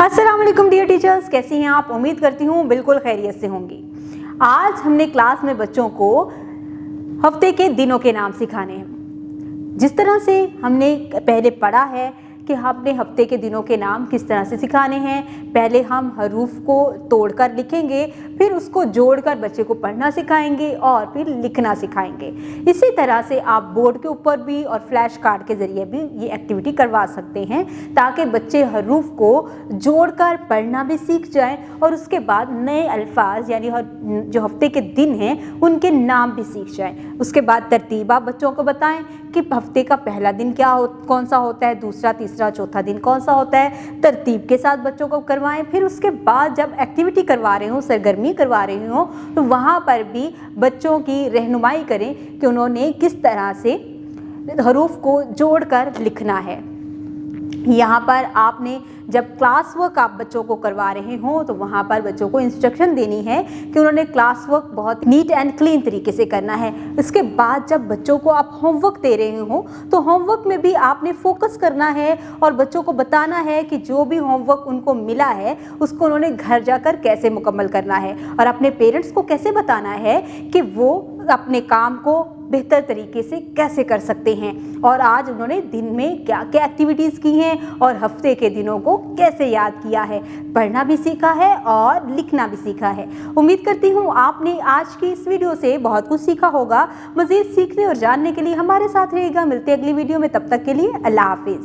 अस्सलाम वालेकुम dear teachers, कैसी हैं आप। उम्मीद करती हूँ बिल्कुल खैरियत से होंगी। आज हमने क्लास में बच्चों को हफ्ते के दिनों के नाम सिखाने हैं। जिस तरह से हमने पहले पढ़ा है कि हमने हफ्ते के दिनों के नाम किस तरह से सिखाने हैं। पहले हम हरूफ को तोड़कर लिखेंगे, फिर उसको जोड़कर बच्चे को पढ़ना सिखाएंगे और फिर लिखना सिखाएंगे। इसी तरह से आप बोर्ड के ऊपर भी और फ्लैश कार्ड के ज़रिए भी ये एक्टिविटी करवा सकते हैं ताकि बच्चे हरूफ को जोड़कर पढ़ना भी सीख जाएं और उसके बाद नए अल्फाज यानी जो हफ्ते के दिन हैं उनके नाम भी सीख जाएं। उसके बाद तरतीब आप बच्चों को बताएं कि हफ्ते का पहला दिन कौन सा होता है, दूसरा, तीसरा, चौथा दिन कौन सा होता है। तरतीब के साथ बच्चों को करवाएं। फिर उसके बाद जब एक्टिविटी करवा रहे हो, सरगर्मी करवा रहे हो, तो वहाँ पर भी बच्चों की रहनुमाई करें कि उन्होंने किस तरह से हरूफ को जोड़कर लिखना है। यहाँ पर आपने जब क्लास वर्क आप बच्चों को करवा रहे हो तो वहाँ पर बच्चों को इंस्ट्रक्शन देनी है कि उन्होंने क्लास वर्क बहुत नीट एंड क्लीन तरीके से करना है। इसके बाद जब बच्चों को आप होमवर्क दे रहे हो तो होमवर्क में भी आपने फोकस करना है और बच्चों को बताना है कि जो भी होमवर्क उनको मिला है उसको उन्होंने घर जाकर कैसे मुकम्मल करना है और अपने पेरेंट्स को कैसे बताना है कि वो अपने काम को बेहतर तरीके से कैसे कर सकते हैं और आज उन्होंने दिन में क्या क्या एक्टिविटीज़ की हैं और हफ्ते के दिनों को कैसे याद किया है। पढ़ना भी सीखा है और लिखना भी सीखा है। उम्मीद करती हूँ आपने आज की इस वीडियो से बहुत कुछ सीखा होगा। मज़ीद सीखने और जानने के लिए हमारे साथ रहिएगा। मिलते हैं अगली वीडियो में, तब तक के लिए अल्लाह हाफिज़।